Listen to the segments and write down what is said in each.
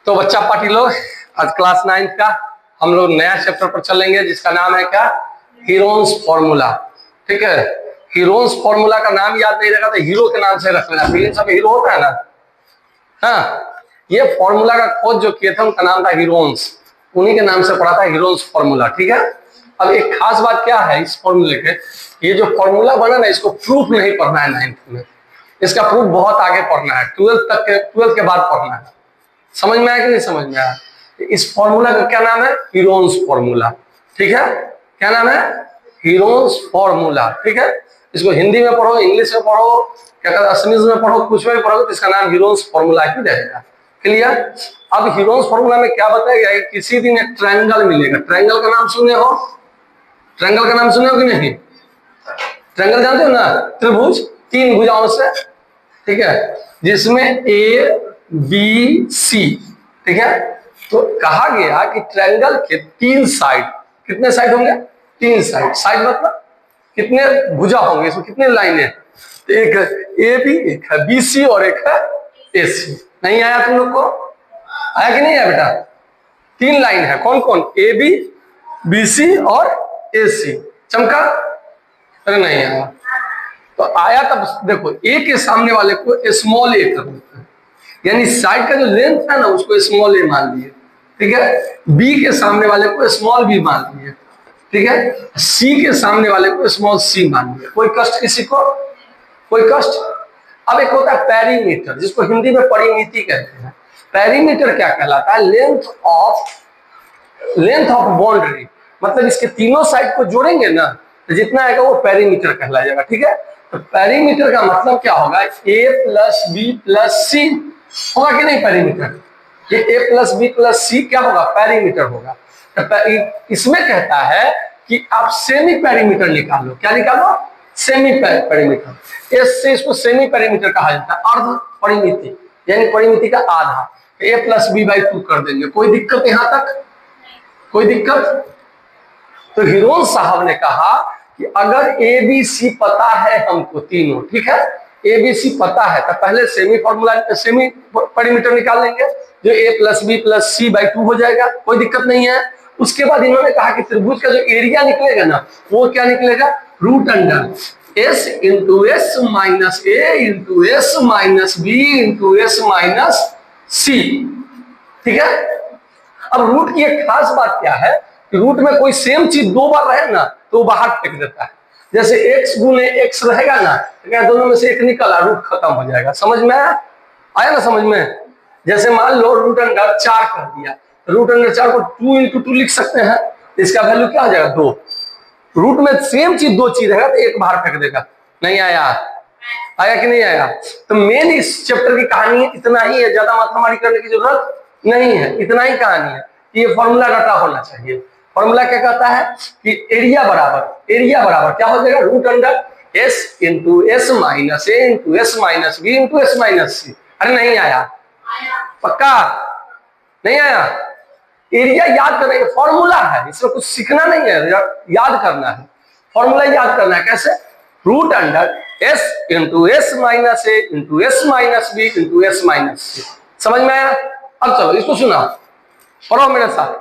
तो बच्चा पार्टी लोग आज क्लास 9th का हम लोग नया चैप्टर पर चलेंगे जिसका नाम है क्या, हीरोन्स फॉर्मूला। ठीक है, हीरोन्स फॉर्मूला का नाम याद नहीं रखा तो हीरो के नाम से रख लेना, फिल्म सब हीरो होता है ना। हाँ, ये फॉर्मूला का खोज जो किए थे उनका नाम था हीरोन्स, उन्हीं के नाम से पढ़ा था हीरोन्स फॉर्मूला। ठीक है, अब एक खास बात क्या है इस फॉर्मूले के, ये जो फॉर्मूला बना ना इसको प्रूफ नहीं पढ़ना है 9th में, इसका प्रूफ बहुत आगे पढ़ना है, 12th के बाद पढ़ना है। समझ में आया कि नहीं समझ में आया? इस फॉर्मूला का क्या नाम है, हीरोन्स फॉर्मूला। ठीक है, क्या नाम है, हीरोन्स फॉर्मूला। ठीक है, इसको हिंदी में पढ़ो, इंग्लिश में पढ़ो, क्या कहते हैं असमीज में पढ़ो, कुछ में पढ़ो तो इसका नाम हीरोन्स फॉर्मूला ही रहेगा। क्लियर? अब हीरोन्स फॉर्मूला में क्या बताया गया है, किसी दिन एक ट्रायंगल मिलेगा, ट्रायंगल का नाम सुने हो, ट्रायंगल का नाम सुने हो कि नहीं? ट्रायंगल जानते हो ना, त्रिभुज, 3 भुजाओं से, ठीक है, जिसमें ए बी सी। ठीक है, तो कहा गया कि ट्रायंगल के 3 साइड, कितने साइड होंगे, 3 साइड। साइड मतलब कितने भुजा होंगे, इसमें कितने लाइनें, तो एक ए बी, एक है बी सी और एक है ए सी। नहीं आया तुम लोग को? आया कि नहीं आया बेटा? 3 लाइन है, कौन कौन, ए बी, बी सी और ए सी। चमका? अरे नहीं आया तो आया तब देखो, ए के सामने वाले को स्मॉल ए कर देते हैं, यानी साइड का जो लेंथ है ना उसको स्मॉल ए मान लिए। ठीक है, बी के सामने वाले को स्मॉल बी मान लिए। ठीक है, सी के सामने वाले को स्मॉल सी मान लिया। कोई कष्ट किसी को, कोई कष्ट? अब एक होता है पेरीमीटर, जिसको हिंदी में परिमिति कहते हैं। पेरीमीटर क्या कहलाता है, लेंथ ऑफ बाउंड्री, मतलब इसके तीनों साइड को जोड़ेंगे ना तो जितना आएगा वो पेरीमीटर कहलाएगा। ठीक है, तो पेरीमीटर का मतलब क्या होगा, ए प्लस बी प्लस सी होगा कि नहीं पेरीमीटर? ये ए प्लस बी प्लस सी क्या होगा, पेरीमीटर होगा। तो इसमें कहता है कि आप सेमी पेरीमीटर निकालो। क्या निकालो? Semi perimeter. एस से इसको सेमी पेरीमीटर कहा जाता है, अर्ध परिमिति, यानी परिमिति का आधा। ए प्लस बी बाई 2 कर देंगे। कोई दिक्कत यहां तक? कोई दिक्कत? तो हीरोन साहब ने कहा कि अगर ए बी सी पता है हमको तीनों, ठीक है, ए बी सी पता है तो पहले सेमी पेरीमीटर निकाल लेंगे, जो A plus B plus C by 2 हो जाएगा, कोई दिक्कत नहीं है। उसके बाद इन्होंने कहा कि त्रिभुज का जो एरिया निकलेगा ना वो क्या निकलेगा, root under S into S minus A into S minus B into S minus C. ठीक है, अब रूट की एक खास बात क्या है कि रूट में कोई सेम चीज 2 बार रहे ना तो बाहर फेंक देता है। जैसे x गुने x रहेगा ना तो क्या दोनों में से एक निकला, रूट खत्म हो जाएगा। समझ में आया ना समझ में? जैसे मान लो रूट अंडर 4 कर दिया, रूट अंडर 4 को 2 इंटू 2 लिख सकते हैं, इसका वैल्यू क्या हो जाएगा, 2। रूट में सेम चीज 2 चीज रहेगा तो एक बाहर फेंक देगा। नहीं आया? आया कि नहीं आया? तो मेन इस चैप्टर की कहानी इतना ही है, ज्यादा माथामारी करने की जरूरत नहीं है, इतना ही कहानी है। ये फॉर्मूला रटा होना चाहिए। फॉर्मूला क्या कहता है कि एरिया बराबर क्या हो जाएगा, root under S into S minus A into S minus B into S minus C. अरे नहीं आया? पक्का नहीं आया? एरिया याद करना, फॉर्मूला है, इसमें कुछ सीखना नहीं है, याद करना है। फॉर्मूला याद करना है कैसे, root under S into S minus A into S minus B into S minus C. समझ में आया? अब चलो इसको सुना, पढ़ो मेरे साथ।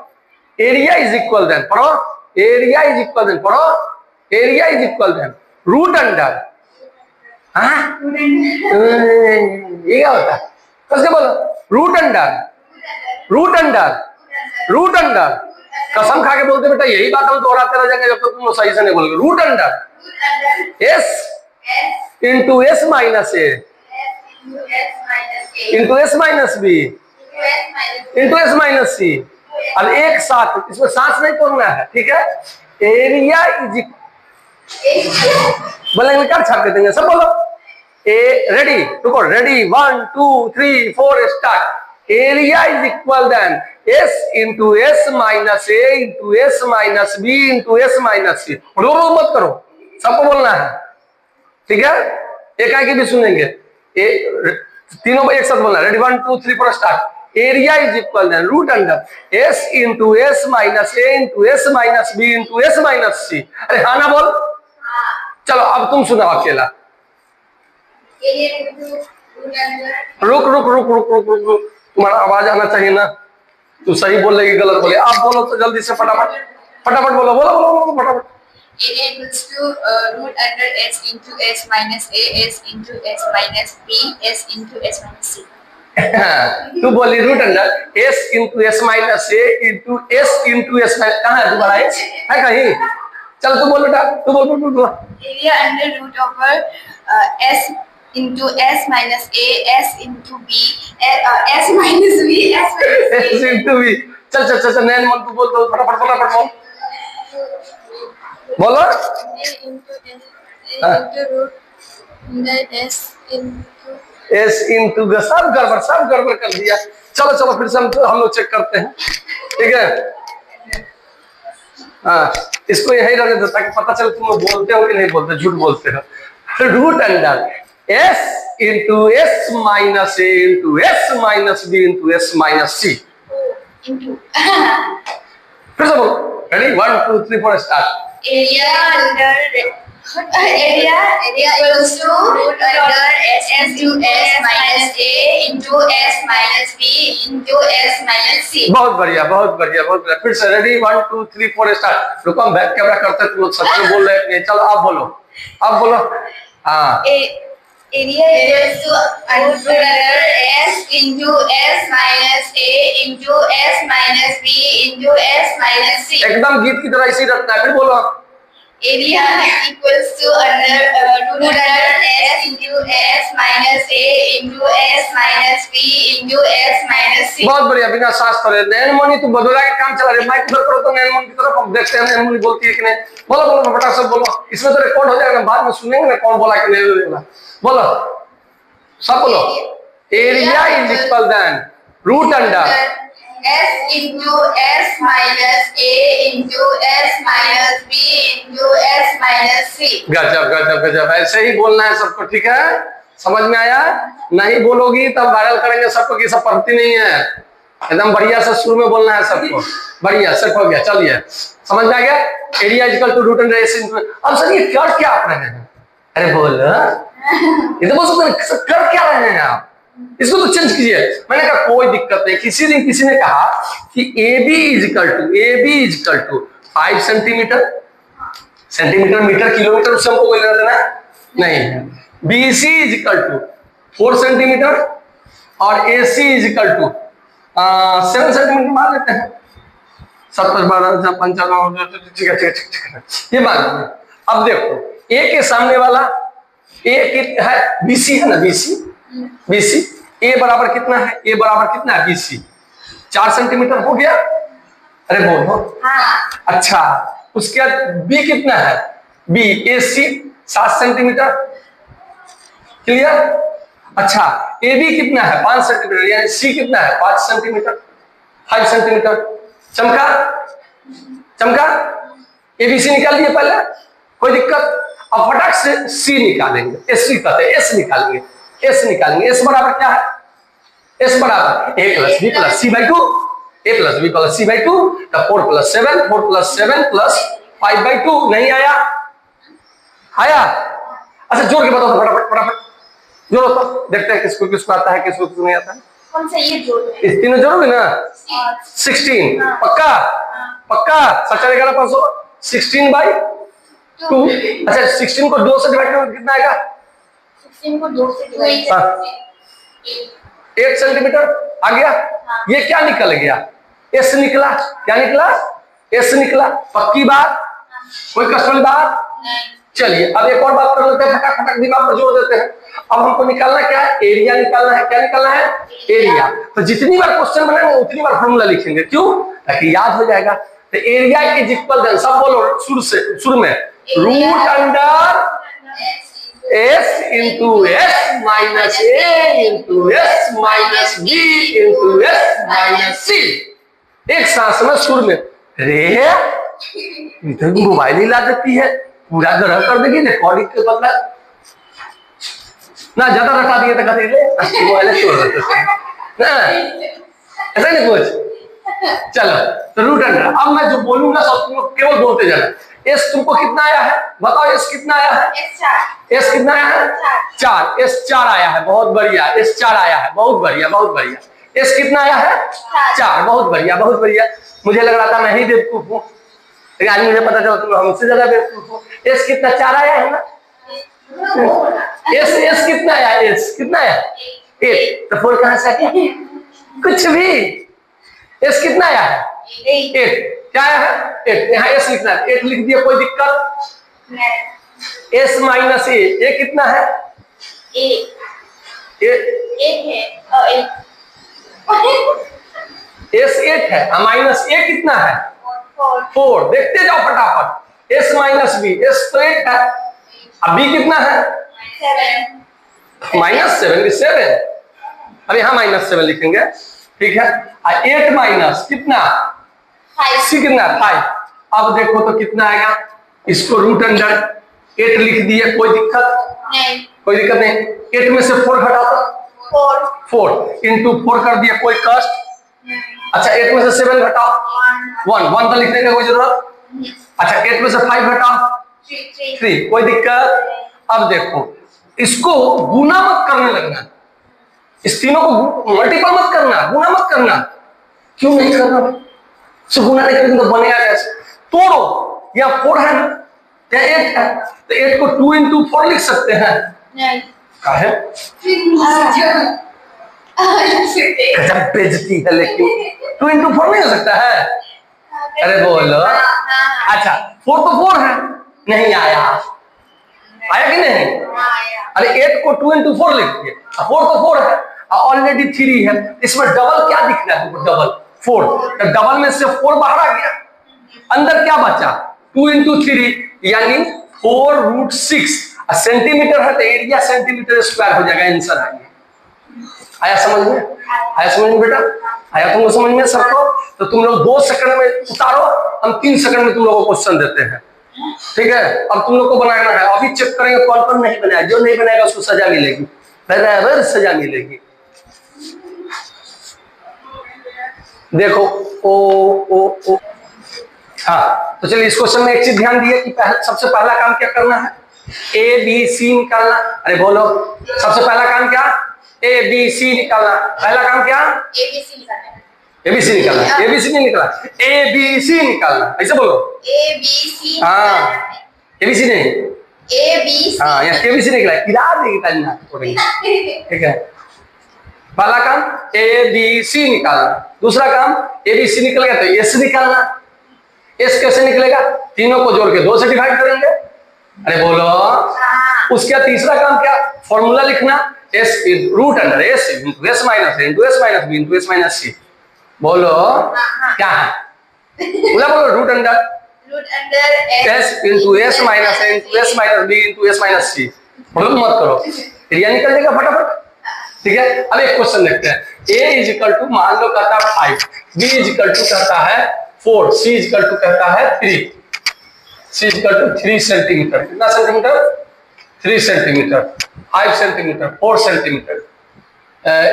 एरिया इज इक्वल देन, पढ़ो, एरिया इज इक्वल देन, पढ़ो, area is equal then root under, ये क्या होता है, कैसे बोलो, रूट अंडर कसम खा के बोलते बेटा, यही बात हम दोहराते रह जाएंगे जब तक तुम सही से नहीं बोलोगे। Root under S into S minus A into S minus B into S minus C. अब एक साथ इसमें सांस नहीं तोड़ना है, ठीक है। एरिया इज बोलेंगे क्या छाप के देंगे, सब बोलो। रेडी, रुको, ready 1 2 3 4 start. Area is equal then S into S minus A into S minus B into S minus C. मत करो, सबको बोलना है, ठीक है। एक भी सुनेंगे, तीनों एक साथ बोलना। Ready 1 2 3 4 start. Area is equal then root under S into S minus A into S minus B into S minus C. अरे हाँ ना बोल। चलो अब तुम सुनाओ अकेला। रुक रुक रुक रुक रुक रुक रुक, तुम्हारा आवाज आना चाहिए ना, तू सही बोल रही गलत बोले। आप बोलो तो जल्दी से फटाफट फटाफट बोलो बोलो बोलो फटाफट। A equals to root under s into s minus a s into s minus b s into s minus c। तू बोली root under s into S minus A into S into S minus, कहाँ है दोबारा S है कहीं? चल तू बोल बेटा, तू बोल बोल बोल। Area under root over s into s minus a s into b s minus b s into b। चल चल चल नैन मन तू बोल दो फटाफट फटाफट बोल बोलो। एस इंटू सब गड़बड़ कर दिया। चलो चलो फिर से हम लोग चेक करते हैं, ठीक है। हाँ इसको यही रहने दो ताकि पता चले तुम लोग बोलते हो कि नहीं बोलते, झूठ बोलते हो। Root under S into S minus A into S minus B into S minus C. फिर से बोलो, ready 1 2 3 4 start. area equals to root under s into s minus a into s minus b into s minus c। बहुत बढ़िया बहुत बढ़िया बहुत बढ़िया। फिर से रेडी 1 2 3 4 स्टार्ट। रुको हम बैक कैमरा करते हैं, तुम लोग सच में बोल रहे हैं। चलो आप बोलो आप बोलो। हाँ area equals to root under s into s minus a into s minus b into s minus c। एकदम गीत की तरह इसी रखना है। फिर बोलो area equals to root under s into s minus a into s minus b into s minus c। बहुत बढ़िया, बिना सांस तोड़े। नैनमणि तू बदला के काम चला रही, माइक उधर करो तो नैनमणि की तरफ हम देखते हैं नैनमणि बोलती है कि नहीं। बोलो बोलो फटाफट से बोलो, इसमें तो रिकॉर्ड हो जाएगा, बाद में सुनेंगे ना कौन बोला कि नहीं बोला। बोलो सब बोलो। Area is equal then root under s into s minus a into s minus b into s minus c। गजब गजब गजब, ऐसे ही बोलना है सबको, ठीक है? समझ में आया? नहीं बोलोगी तब वायरल करेंगे सबको कि सब पढ़ती नहीं है। एकदम बढ़िया से शुरू में बोलना है सबको। बढ़िया सेट हो गया, चलिए समझ में आ गया। Area equal to root under S into. अब सर ये कर क्या आप रहे हैं? अरे बोल ये तो बोल कर क्या रहे हैं आप? इसको तो चेंज कीजिए। मैंने कहा कोई दिक्कत नहीं। किसी दिन किसी ने कहा कि A B is equal to 5 centimetre, centimetre metre kilometre उससे हमको कोई लेना देना नहीं। B C is equal to 4 centimetre और A C is equal to 7 centimetre मान लेते हैं। 70 12 55 ठीक है ये मान लीजिए। अब देखो ए के सामने वाला ए है बीसी है ना, बीसी ए बराबर कितना है? ए बराबर कितना है? बीसी 4 सेंटीमीटर हो गया। अरे बोलो हाँ। अच्छा उसके बाद बी कितना है? बी ए सी 7 सेंटीमीटर, क्लियर? अच्छा ए बी कितना है? 5 सेंटीमीटर, यानी सी कितना है? 5 सेंटीमीटर 5 सेंटीमीटर। चमका चमका एबीसी निकाल दिए पहले, कोई दिक्कत? अब फटाक से सी निकालेंगे, एस सी कहते हैं, एस निकालेंगे, एस निकालेंगे। एस बराबर क्या है? एस बराबर A plus B plus C by 2, A plus B plus C by 2, तो 4 प्लस 7 प्लस 5 बाई 2। नहीं आया? आया? अच्छा जोड़ के बताओ फटाफट फटाफट जोड़ो तो देखते हैं किसको किसको आता है किसको किसको नहीं आता है। कौन सा ये जोड़? इस तीनों जोड़ोगे ना? 16 पक्का पक्का 7 16 बाई 2। अच्छा 16 को 2 से डिवाइड करोगे कितना आएगा? 16 को 2 से डिवाइड 8 सेंटीमीटर आ गया। ये क्या निकल गया? एस निकला। क्या निकला? एस निकला। पक्की बात? कोई कष्ट वाली बात? चलिए अब एक और बात कर लेते हैं, फटाक फटाक दिमाग पर जोड़ देते हैं। अब हमको निकालना क्या है? एरिया निकालना है। क्या निकालना है? एरिया। तो जितनी बार क्वेश्चन बनाएंगे उतनी बार फॉर्मूला लिखेंगे, क्यों? ताकि याद हो जाएगा। तो एरिया इज इक्वल देन, सब बोलो शुरू में root under S into S minus A into S minus B into S minus C. एक सांस में सुर में। रे इधर मोबाइल ही ला देती है, पूरा ग्रह कर देगी रिकॉर्डिंग के बदला ना। ज्यादा रखा दिए तो कहते ले मोबाइल छोड़ देते ना, ऐसा नहीं कुछ। चलो तो रूट अंडर। अब मैं जो बोलूंगा सब तुम लोग केवल बोलते जाना। एस तुमको कितना आया है? बताओ एस कितना आया है? एस कितना आया है? 4। एस 4 आया है, बहुत बढ़िया। एस 4 आया है, बहुत बढ़िया बहुत बढ़िया। एस कितना आया है 4। बहुत बढ़िया बहुत बढ़िया। मुझे लग रहा था मैं ही बेवकूफ हूँ, लेकिन आज मुझे पता चला तुम हमसे ज्यादा बेवकूफ हो। एस कितना 4 आया है ना। एस कितना आया, एस कितना आया 8। तो 4 कहां से आया, कुछ भी। एस कितना आया है 8। क्या आया है 8। यहाँ एस लिखना है, 8 लिख दिया, कोई दिक्कत। एस माइनस ए कितना है 8 है। एस 8 है, माइनस ए कितना है 4। देखते जाओ फटाफट। एस माइनस बी, एस तो 8 है, अब बी कितना है 7 -7। अब यहाँ -7 लिखेंगे, ठीक है। 8 माइनस कितना 6 कितना 5। अब देखो तो कितना आएगा, इसको रूट अंडर 8 लिख दिए, कोई दिक्कत नहीं। कोई दिक्कत नहीं। 8 में से 4 घटा तो 4 इंटू 4 कर दिया, कोई कष्ट। अच्छा 8 में से 7 घटाओ 1 तो लिखने का कोई जरूरत। अच्छा 8 में से 5 घटाओ 3, कोई दिक्कत। अब देखो इसको गुना मत करने लगना, इस तीनों को मल्टीपल मत करना, गुना मत करना। क्यों नहीं करना भाई, तो गुना नहीं करेंगे तो बनेगा कैसे। तोड़ो, या 4 है ना या 8 है, तो 8 को 2 इंटू 4 लिख सकते हैं। नहीं। काहे गजब बेइज्जती है, लेकिन 2 इंटू 4 नहीं हो सकता है। अरे बोलो। अच्छा 4 तो 4 है, नहीं आया, आया कि नहीं। अरे 8 को 2 इंटू 4 लिख दिए, 4 तो 4 है, ऑलरेडी 3 है, इसमें डबल क्या दिख रहा है, डबल 4। तो डबल में से 4 बाहर आ गया, अंदर क्या बचा 2 इंटू 3 यानी 4√6। सेंटीमीटर है तो एरिया सेंटीमीटर स्क्वायर हो जाएगा, आंसर आ गया। आया समझ में, आया समझ में बेटा, आया तुमको समझ में सबको। तो तुम लोग 2 सेकंड में उतारो, हम 3 सेकंड में तुम लोगों को क्वेश्चन देते हैं, ठीक है। अब तुम लोग को बनाना है, अभी चेक करेंगे कौन कौन नहीं बनाया। जो नहीं बनाएगा उसको सजा मिलेगी, बराबर सजा मिलेगी। देखो ओ हाँ, तो चलिए इस क्वेश्चन में एक चीज ध्यान दिए कि सबसे पहला काम क्या करना है, ए बी सी निकालना। अरे बोलो, सबसे पहला काम क्या, ए बी सी निकालना। पहला काम क्या, ABC निकालना। एबीसी निकालना, एबीसी नहीं निकाला, एबीसी निकालना, ऐसे बोलो। ABC हाँ, एबीसी नहीं, ABC हाँ यहाँ एबीसी निकला, इधर निकालना थोड़ी, ठीक है। पहला काम ए बी सी निकालना, दूसरा काम ए बी सी निकल गया तो एस निकालना। एस कैसे निकलेगा, तीनों को जोड़ के 2 से डिवाइड करेंगे। अरे बोलो। उसके बाद तीसरा काम क्या, फॉर्मूला लिखना, S root under S into S minus A into S minus B into S minus C. बोलो क्या है, बोलो root under S into S minus A into S minus B into S minus C. मतलब मत करो, area निकल जाएगा फटाफट, ठीक है। अब एक क्वेश्चन देखते हैं। a इज इक्वल टू मान लो कहता है 5, b इज इक्वल टू कहता है 4, c इज इक्वल टू कहता है 3, c is equal to 3 centimetre. कितना सेंटीमीटर 3 सेंटीमीटर, 5 सेंटीमीटर, 4 सेंटीमीटर।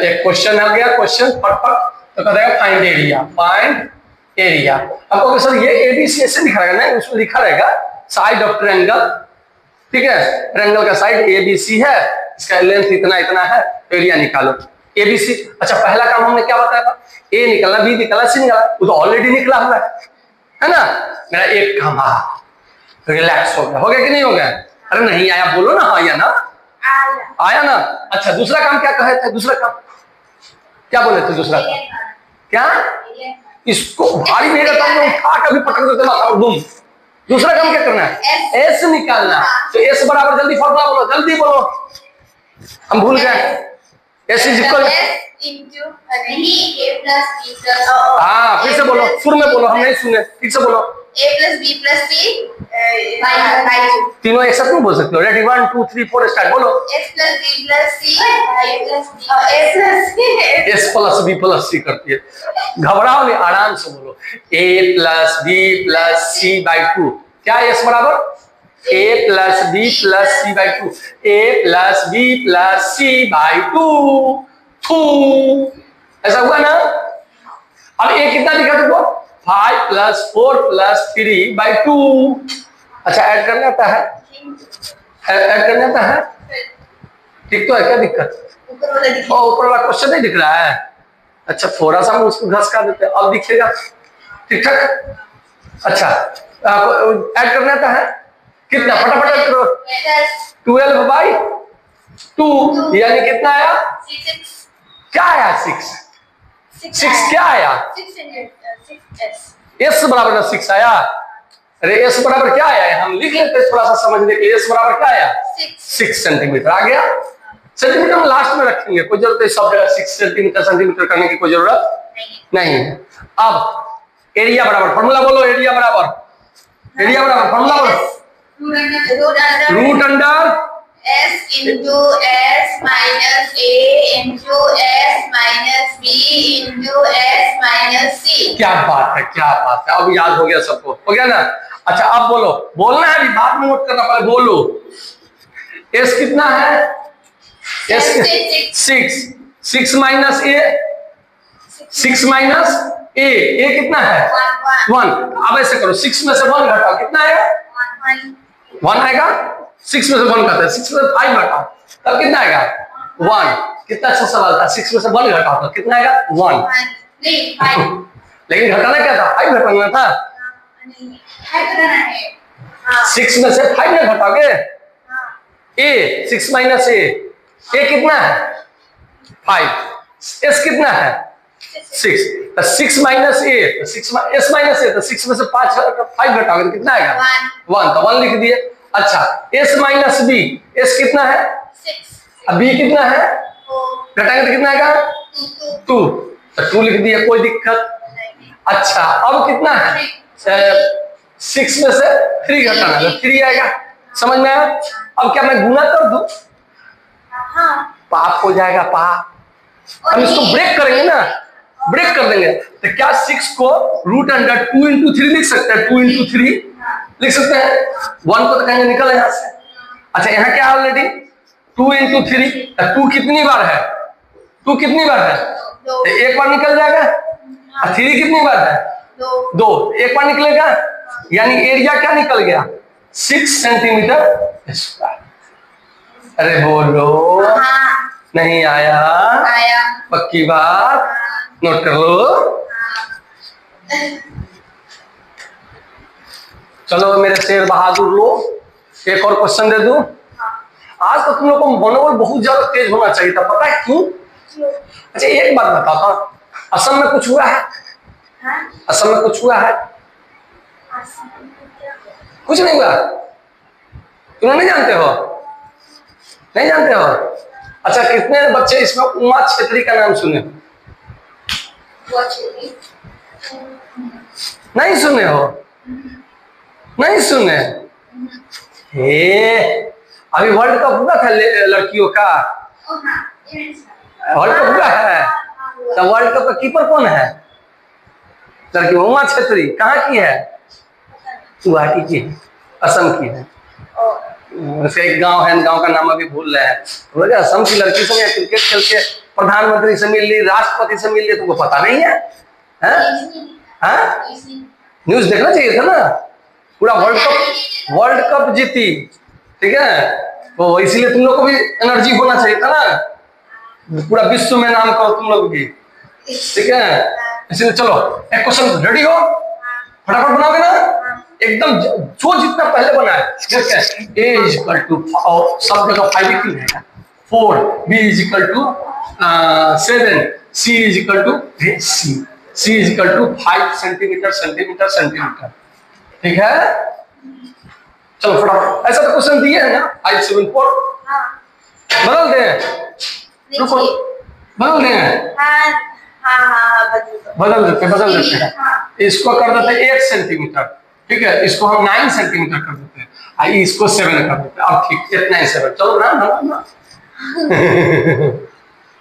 एक क्वेश्चन आ गया, क्वेश्चन फटफट तो कहता है फाइंड एरिया, फाइंड एरिया। अब कहोगे सर ये एबीसी ऐसे लिखा रहेगा, नहीं उसमें लिखा रहेगा साइड ऑफ ट्रायंगल, ठीक है। ट्रायंगल का साइड एबीसी है, इसका लेंथ इतना इतना है, एरिया निकालो एबीसी। अच्छा पहला काम हमने क्या बताया था, ए निकला, बी निकला, सी निकला, वो तो ऑलरेडी निकला हुआ है ना। मेरा एक काम रिलैक्स हो गया कि नहीं हो गया। अरे नहीं आया बोलो ना, हाँ या ना, आया ना। अच्छा दूसरा काम क्या कहे थे, दूसरा काम क्या बोले थे, दूसरा काम क्या, इसको भारी नहीं रहता है, उठा के भी पटक देते माथा में बूम। दूसरा काम क्या करना है, एस निकालना। तो एस बराबर जल्दी फॉर्मूला बोलो, जल्दी बोलो, हम भूल गए। एस इज इक्वल हाँ फिर से बोलो, सुर में बोलो, हम नहीं सुने, ठीक से बोलो। a plus b plus c by 2। तीनों एक साथ नहीं बोल सकते हो, रेडी 1 2 3 4 स्टार्ट बोलो। s plus b plus c a plus b s plus B plus C करती है, घबराओ नहीं, आराम से बोलो। a plus B plus C by 2, क्या s बराबर a plus B plus C by 2, a plus B plus C by 2, ऐसा हुआ ना। अब a कितना दिखा तुमको, 5 प्लस 4 प्लस 3 बाई 2। अच्छा ऐड करना आता है, ऐड करना आता है, ठीक तो है, क्या दिक्कत, ऊपर वाला दिख ऊपर वाला क्वेश्चन नहीं दिख रहा है, अच्छा थोड़ा सा हम उसको घसका देते हैं, अब दिखेगा ठीक ठाक। अच्छा ऐड करना था है कितना, फटाफट ऐड करो। 12/2 यानी कितना आया, क्या आया 6 क्या आया, एस बराबर ना 6 आया। अरे एस बराबर क्या आया, हम लिख लेते थोड़ा सा समझने के लिए। एस बराबर क्या आया 6 सेंटीमीटर आ गया। सेंटीमीटर हम लास्ट में रखेंगे, कोई जरूरत है सब जगह 6 सेंटीमीटर करने की कोई जरूरत नहीं है। अब एरिया बराबर फॉर्मूला बोलो, एरिया बराबर फॉर्मूला बोलो, root under S into S minus A into S minus B into S minus C। क्या बात है, क्या बात है, अब याद हो गया सबको, हो गया ना। अच्छा अब बोलो, बोलना है अभी, बाद में नोट करना, पहले बोलो। S कितना है, S 6 minus A, 6 minus A कितना है 1। अब ऐसे करो, 6 में से 1 घटाओ, कितना आएगा 1 आएगा। 6 में से 1 घटाओ, 6 में से 5 घटाओ, तब कितना आएगा 1। कितना अच्छा सवाल था, 6 में से 1 घटाओ तो कितना आएगा 1। लेकिन घटाना क्या था, 5 घटाना था। 6 में से 5 में घटाओगे, A 6 माइनस A कितना है 5, S कितना है 6, तो 6 minus A, S minus A, तो 6 में से 5 घटाओगे तो कितना आएगा 1, तो 1 लिख दिए। अच्छा S माइनस B, S कितना है 6, B कितना है, घटाएंगे तो कितना आएगा 2, तो 2 लिख दिया, कोई दिक्कत। अच्छा अब कितना है 6 में से 3 घटाना है, 3 आएगा, समझ में आया। अब क्या मैं गुना कर दूं, पाप हो जाएगा पाप। हम इसको ब्रेक करेंगे ना, ब्रेक कर देंगे, तो क्या 6 को रूट अंडर 2 into 3 लिख सकते हैं, 2 into 3 लिख सकते हैं। 1 को तो कहेंगे निकल यहाँ से। अच्छा यहाँ क्या ऑलरेडी 2 into 3, 2 कितनी बार है, 2 कितनी बार है, तो एक बार निकल जाएगा। 3 कितनी बार है 2, एक बार निकलेगा, यानी एरिया क्या निकल गया 6 सेंटीमीटर स्क्वायर। अरे बोलो नहीं आया, पक्की बात, नोट कर लो। चलो मेरे शेर बहादुर लो, एक और क्वेश्चन दे दूं। आज तो तुम लोग को मनोबल बहुत ज्यादा तेज होना चाहिए था, पता है क्यों। अच्छा एक बात बताता हूं, असम में कुछ हुआ है, असम में कुछ हुआ है, कुछ नहीं हुआ, तुम नहीं जानते हो, नहीं जानते हो। अच्छा कितने बच्चे इसमें उमा छेत्री का नाम सुने, नहीं सुने हो, नहीं सुने। अभी वर्ल्ड कप हुआ था लड़कियों का, वर्ल्ड कप हुआ है, तो वर्ल्ड कप का कीपर कौन है, लड़की उमा छेत्री। कहाँ की है, गुवाहाटी की, असम की है। वैसे एक गांव है, गांव का नाम अभी भूल रहे हैं। असम की लड़की से क्रिकेट खेल के प्रधानमंत्री से मिल ली, राष्ट्रपति से मिल ली, तुमको पता नहीं है, न्यूज देखना चाहिए था ना। पूरा वर्ल्ड कप जीती, ठीक है, तो इसीलिए तुम लोग को भी एनर्जी होना चाहिए था ना, पूरा विश्व में नाम करो तुम लोग भी, ठीक है। इसलिए चलो एक क्वेश्चन रेडी हो, फटाफट बनाओगे ना एकदम, जो जितना पहले बनाए। A इज इक्वल टू, सब जगह 5 ही रहेगा, 4, B is equal to 7, C is equal to C is equal to 5 centimetre, ठीक है। चलो फटाफट, ऐसा तो क्वेश्चन दिए है ना 5, 7, 4, बदल दें, रुको बदल दें, बदल देते हैं। इसको कर देते हैं 1 सेंटीमीटर, ठीक है, इसको हम 9 सेंटीमीटर कर देते हैं, इसको 7 कर देते हैं। अब ठीक 8, 9, 7, चलो ना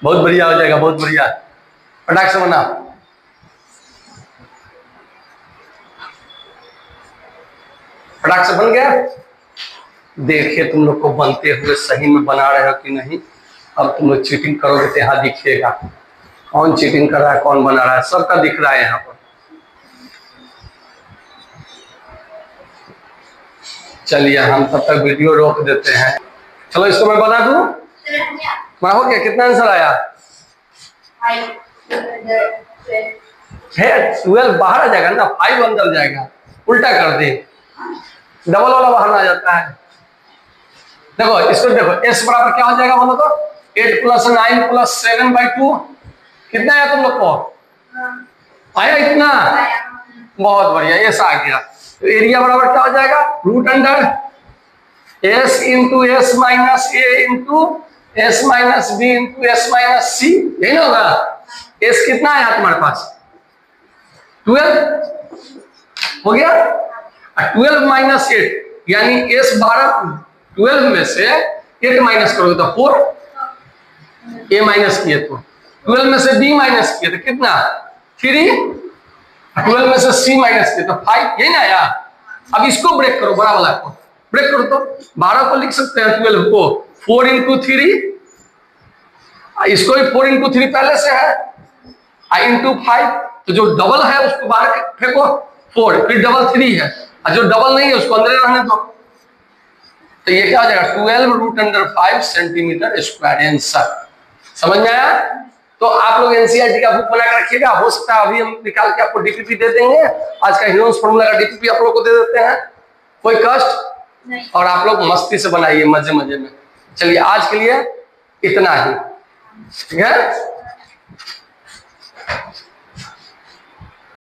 बहुत बढ़िया हो जाएगा, बहुत बढ़िया, फटाक से बना। फटाक से बन गया, देखिए तुम लोग को बनते हुए सही में बना रहे हो कि नहीं। अब तुम लोग चीटिंग करोगे तो यहाँ दिखेगा कौन चीटिंग कर रहा है, कौन बना रहा है, सबका दिख रहा है यहाँ पर। चलिए हम तब तक वीडियो रोक देते हैं। चलो इसको मैं बना दूं, हो गया, कितना आंसर आया है 12 बाहर आ जाएगा ना, 5 अंदर जाएगा, उल्टा कर दे, डबल वाला बाहर आ जाता है। देखो इसको देखो, s बराबर क्या हो जाएगा बोलो तो 8 + 9 + 7/2, कितना आया तुम लोग को? आया इतना? बहुत बढ़िया, एस आ गया। तो एरिया बराबर क्या हो जाएगा? Root under s into S minus A into S minus B into S minus C, यही ना होगा? s कितना आया तुम्हारे पास? 12 हो गया। 12 माइनस 8 यानी s 12 में से 8 माइनस करोगे तो 4, a माइनस किए तो 12 में से b माइनस किए तो कितना? 3, 12 में से c माइनस किए तो 5, यही ना आया? अब इसको ब्रेक करो, बड़ा वाला को ब्रेक करो तो 12 को लिख सकते हैं 12 को 4 इंटू 3, इसको भी 4 इंटू 3 पहले से है, इंटू 5, तो जो डबल है उसको बाहर फेंको 4, फिर डबल 3 है, और जो डबल नहीं है उसको अंदर रहने दो। तो ये क्या हो जाएगा? 12√5 सेंटीमीटर स्क्वायर आंसर। समझ में आया? तो आप लोग एनसीईआरटी का बुक बना कर रखिएगा, हो सकता है अभी हम निकाल के आपको डीपीपी दे देंगे, आज का हीरोन्स फार्मूला का डीपीपी आप लोग को दे देते हैं, कोई कष्ट नहीं, और आप लोग मस्ती से बनाइए मजे मजे में। चलिए आज के लिए इतना ही, ठीक है।